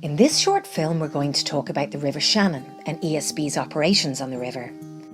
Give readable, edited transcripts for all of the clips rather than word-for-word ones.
In this short film, we're going to talk about the River Shannon and ESB's operations on the river.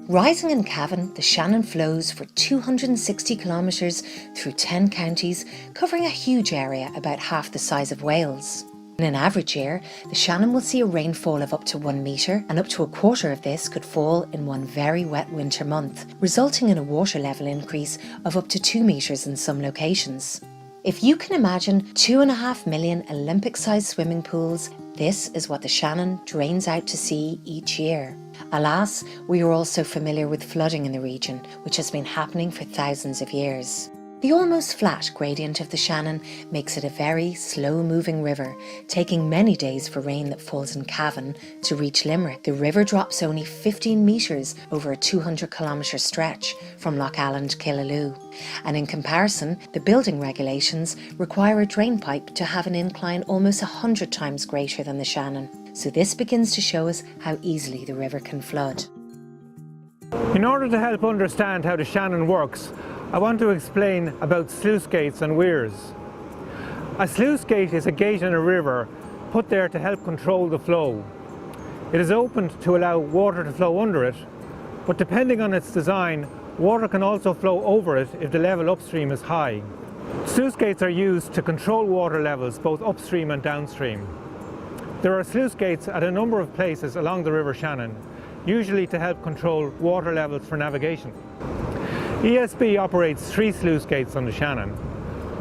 Rising in Cavan, the Shannon flows for 260 kilometres through 10 counties, covering a huge area about half the size of Wales. In an average year, the Shannon will see a rainfall of up to 1 metre, and up to a quarter of this could fall in one very wet winter month, resulting in a water level increase of up to 2 metres in some locations. If you can imagine 2.5 million Olympic-sized swimming pools, this is what the Shannon drains out to sea each year. Alas, we are also familiar with flooding in the region, which has been happening for thousands of years. The almost flat gradient of the Shannon makes it a very slow-moving river, taking many days for rain that falls in Cavan to reach Limerick. The river drops only 15 metres over a 200-kilometre stretch from Lough Allen to Killaloe, and in comparison, the building regulations require a drain pipe to have an incline almost 100 times greater than the Shannon. So this begins to show us how easily the river can flood. In order to help understand how the Shannon works, I want to explain about sluice gates and weirs. A sluice gate is a gate in a river put there to help control the flow. It is opened to allow water to flow under it, but depending on its design, water can also flow over it if the level upstream is high. Sluice gates are used to control water levels both upstream and downstream. There are sluice gates at a number of places along the River Shannon, usually to help control water levels for navigation. ESB operates 3 sluice gates on the Shannon,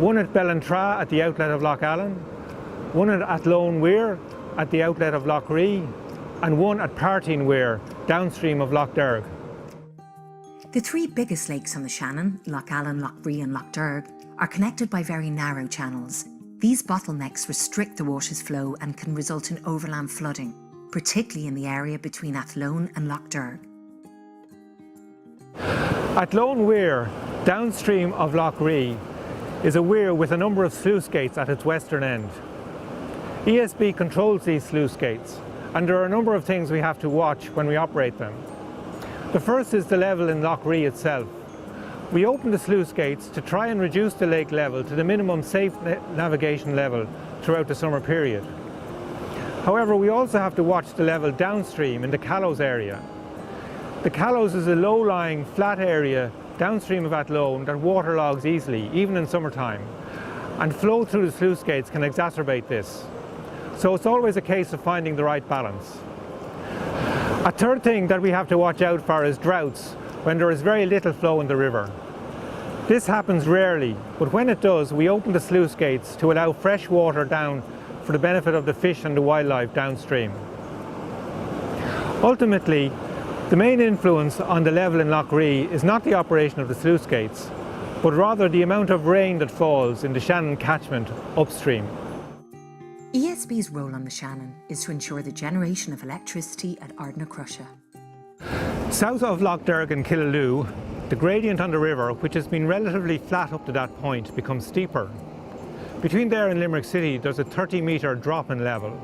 one at Bellantra at the outlet of Lough Allen, one at Athlone Weir at the outlet of Lough Ree, and one at Partine Weir downstream of Lough Derg. The 3 biggest lakes on the Shannon, Lough Allen, Lough Ree and Lough Derg, are connected by very narrow channels. These bottlenecks restrict the water's flow and can result in overland flooding, particularly in the area between Athlone and Lough Derg. Athlone Weir, downstream of Lough Ree, is a weir with a number of sluice gates at its western end. ESB controls these sluice gates, and there are a number of things we have to watch when we operate them. The first is the level in Lough Ree itself. We open the sluice gates to try and reduce the lake level to the minimum safe navigation level throughout the summer period. However, we also have to watch the level downstream in the Callows area. The Callows is a low-lying, flat area downstream of Athlone that waterlogs easily, even in summertime, and flow through the sluice gates can exacerbate this. So it's always a case of finding the right balance. A third thing that we have to watch out for is droughts, when there is very little flow in the river. This happens rarely, but when it does, we open the sluice gates to allow fresh water down for the benefit of the fish and the wildlife downstream. Ultimately, the main influence on the level in Lough Ree is not the operation of the sluice gates, but rather the amount of rain that falls in the Shannon catchment upstream. ESB's role on the Shannon is to ensure the generation of electricity at Ardnacrusha. South of Lough Derg and Killaloe, the gradient on the river, which has been relatively flat up to that point, becomes steeper. Between there and Limerick City, there's a 30-metre drop in level,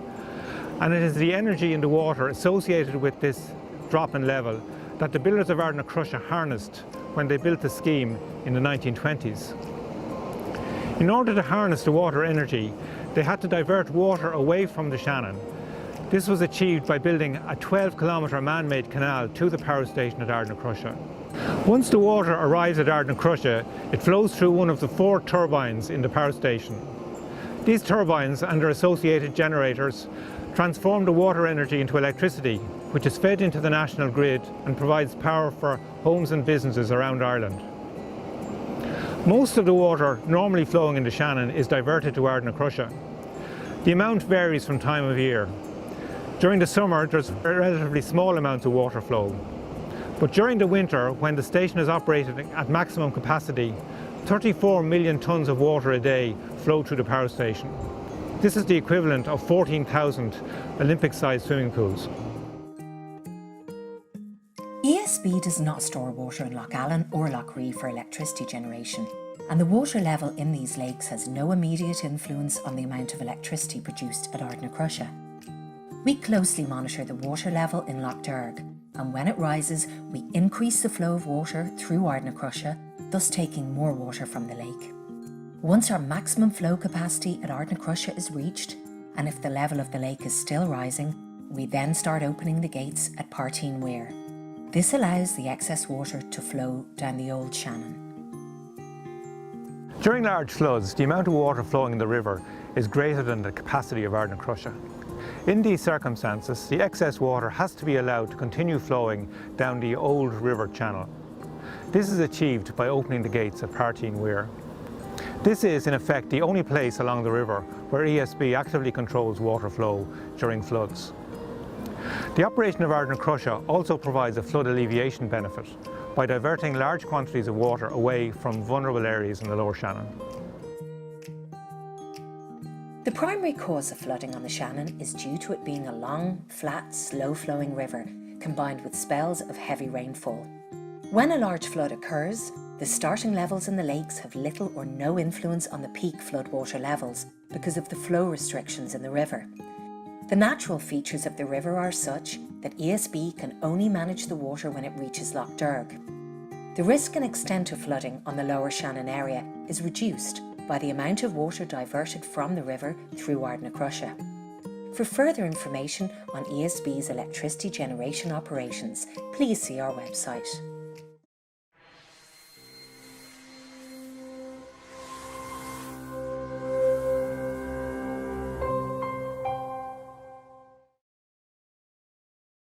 and it is the energy in the water associated with this drop in level that the builders of Ardnacrusha harnessed when they built the scheme in the 1920s. In order to harness the water energy, they had to divert water away from the Shannon. This was achieved by building a 12-kilometre man-made canal to the power station at Ardnacrusha. Once the water arrives at Ardnacrusha, it flows through one of the 4 turbines in the power station. These turbines and their associated generators transform the water energy into electricity, which is fed into the national grid and provides power for homes and businesses around Ireland. Most of the water normally flowing in the Shannon is diverted to Ardnacrusha. The amount varies from time of year. During the summer, there's relatively small amounts of water flow. But during the winter, when the station is operated at maximum capacity, 34 million tonnes of water a day flow through the power station. This is the equivalent of 14,000 Olympic-sized swimming pools. ESB does not store water in Lough Allen or Lough Ree for electricity generation, and the water level in these lakes has no immediate influence on the amount of electricity produced at Ardnacrusha. We closely monitor the water level in Lough Derg, and when it rises, we increase the flow of water through Ardnacrusha, thus taking more water from the lake. Once our maximum flow capacity at Ardnacrusha is reached, and if the level of the lake is still rising, we then start opening the gates at Partine Weir. This allows the excess water to flow down the Old Shannon. During large floods, the amount of water flowing in the river is greater than the capacity of Ardnacrusha. In these circumstances, the excess water has to be allowed to continue flowing down the old river channel. This is achieved by opening the gates at Partine Weir. This is, in effect, the only place along the river where ESB actively controls water flow during floods. The operation of Ardnacrusha also provides a flood alleviation benefit by diverting large quantities of water away from vulnerable areas in the Lower Shannon. The primary cause of flooding on the Shannon is due to it being a long, flat, slow-flowing river, combined with spells of heavy rainfall. When a large flood occurs, the starting levels in the lakes have little or no influence on the peak floodwater levels because of the flow restrictions in the river. The natural features of the river are such that ESB can only manage the water when it reaches Lough Derg. The risk and extent of flooding on the Lower Shannon area is reduced by the amount of water diverted from the river through Ardnacrusha. For further information on ESB's electricity generation operations, please see our website.